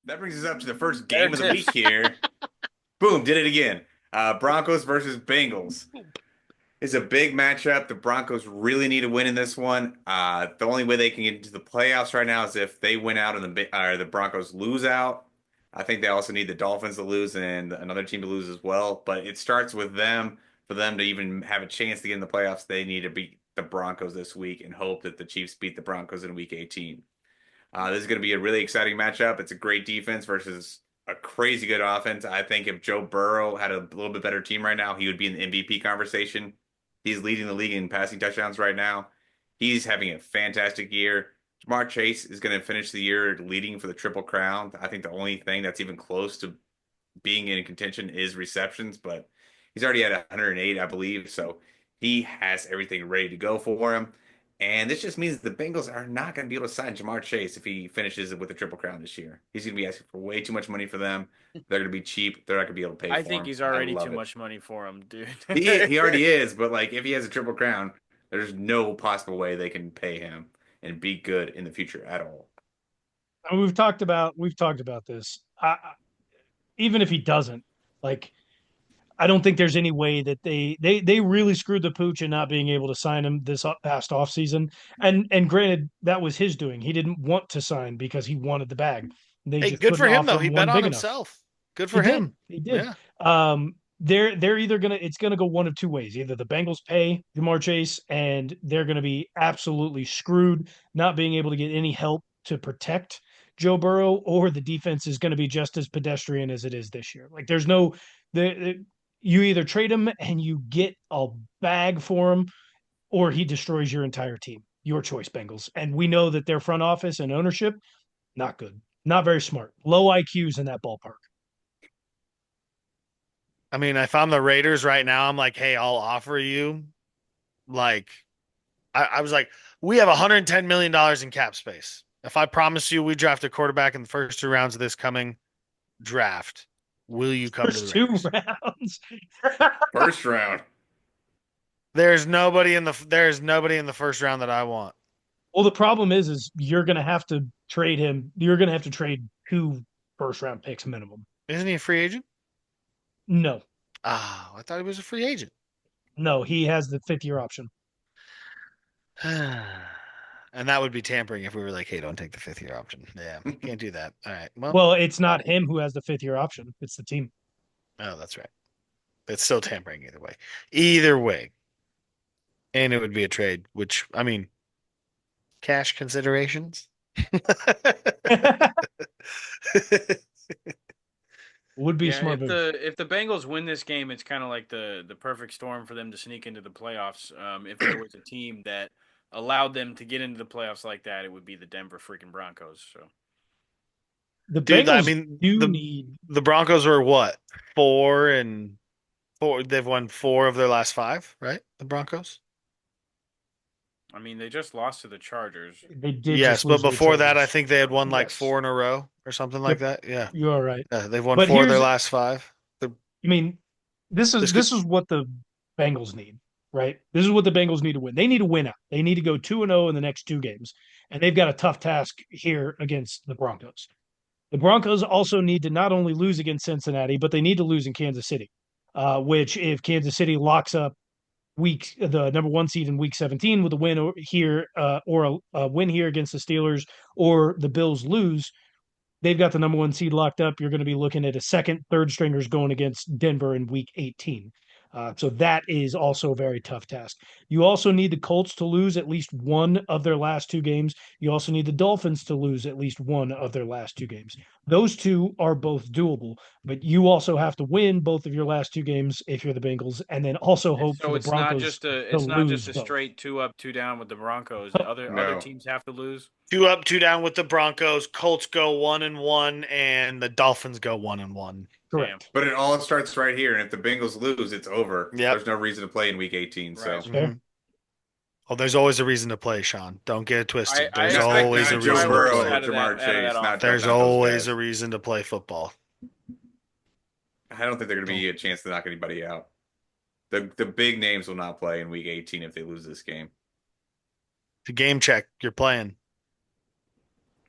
That brings us up to the first game of the week here. Boom, did it again. Broncos versus Bengals. It's a big matchup. The Broncos really need to win in this one. The only way they can get into the playoffs right now is if they win out and the Broncos lose out. I think they also need the Dolphins to lose and another team to lose as well. But it starts with them. For them to even have a chance to get in the playoffs, they need to beat the Broncos this week and hope that the Chiefs beat the Broncos in week 18. This is going to be a really exciting matchup. It's a great defense versus a crazy good offense. I think if Joe Burrow had a little bit better team right now, he would be in the MVP conversation. He's leading the league in passing touchdowns right now. He's having a fantastic year. Jamar Chase is going to finish the year leading for the Triple Crown. I think the only thing that's even close to being in contention is receptions, but he's already at 108, I believe. So he has everything ready to go for him. And this just means the Bengals are not going to be able to sign Jamar Chase if he finishes with the Triple Crown this year. He's going to be asking for way too much money for them. They're going to be cheap. They're not going to be able to pay I for think him. he's I already too love it. much money for him, dude. He already is, but like if he has a Triple Crown, there's no possible way they can pay him and be good in the future at all. And we've talked about this. Even if he doesn't, like, I don't think there's any way that they really screwed the pooch in not being able to sign him this past offseason. And granted, that was his doing. He didn't want to sign because he wanted the bag. They Hey, just good couldn't for him offer though. him He bet one on big enough. himself. Good He for did. him. He did. Yeah. They're either gonna it's gonna go one of two ways. Either the Bengals pay Jamar Chase and they're gonna be absolutely screwed, not being able to get any help to protect Joe Burrow, or the defense is gonna be just as pedestrian as it is this year. Like there's no you either trade him and you get a bag for him, or he destroys your entire team. Your choice, Bengals. And we know that their front office and ownership, not good. Not very smart. Low IQs in that ballpark. I mean, if I'm the Raiders right now, I'm like, hey, I'll offer you like I was like, we have $110 million in cap space. If I promise you we draft a quarterback in the first 2 rounds of this coming draft, will you come to the First two Raiders? rounds. First round. There's nobody in the first round that I want. Well, the problem is you're going to have to trade him. You're going to have to trade two first round picks minimum. Isn't he a free agent? No, Oh, I thought he was a free agent. no, he has the 5th year option. And that would be tampering if we were like, hey, don't take the 5th year option. Yeah, can't do that. All right. Well, Well, it's not him who has the 5th year option. It's the team. oh, that's right. It's still tampering either way. Either way. And it would be a trade, which, I mean, cash considerations. Would be a Yeah, smart if move. the Bengals win this game, it's kind of like the perfect storm for them to sneak into the playoffs. If there was a team that allowed them to get into the playoffs like that, it would be the Denver freaking Broncos. So The Dude, I Bengals mean, do the need. the Broncos were what? 4-4. They've won 4 of their last 5, right? The Broncos? I mean, they just lost to the Chargers. They did Yes, just but lose to the before that, I Chargers. think they had won like Yes. 4 in a row or something like Yep. that. Yeah. You are right. They've won But 4 of their last 5. The, I mean, this is this could, this is what the Bengals need, right? This is what the Bengals need to win. They need to win out. They need to go 2-0 in the next two games, and they've got a tough task here against the Broncos. The Broncos also need to not only lose against Cincinnati, but they need to lose in Kansas City. Which, if Kansas City locks up the number one seed in Week 17 with a win here, or a win here against the Steelers, or the Bills lose, they've got the number one seed locked up. You're going to be looking at a second, third stringers going against Denver in week 18. So that is also a very tough task. You also need the Colts to lose at least one of their last two games. You also need the Dolphins to lose at least one of their last two games. Those two are both doable, but you also have to win both of your last two games if you're the Bengals, and then also And hope for so the Broncos to it's not just lose a both. straight 2 up, 2 down with the Broncos. Other No. teams have to lose. 2 up, 2 down with the Broncos. Colts go 1-1, and the Dolphins go 1-1. Damn. Correct. But it all starts right here. And if the Bengals lose, it's over. Yep. There's no reason to play in week 18. Right. So Fair. hmm Oh, there's always a reason to play, Sean. Don't get it twisted. I There's expect always them a to Joe try reason to Burrow Wilson play. or out of that Jamar Chase, not offense. There's those always guys. a reason to play football. I don't think they're going to be a chance to knock anybody out. The big names will not play in week 18 if they lose this game. The game check you're playing.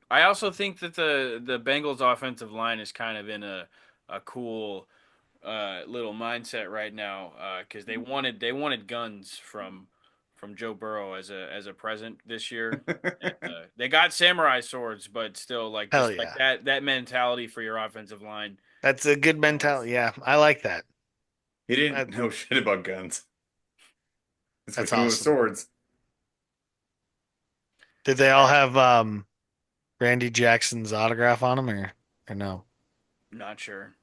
I also think that the Bengals offensive line is kind of in a cool little mindset right now because they wanted guns from Joe Burrow as a present this year. And, they got samurai swords, but still, like Hell just like yeah. that mentality for your offensive line. That's a good mentality. Yeah, I like that. He didn't That- know shit about guns. That's what That's he knew with awesome. swords. Did they all have Randy Jackson's autograph on them or no? Not sure.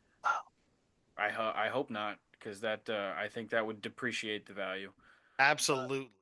I hope not because that I think that would depreciate the value. Absolutely.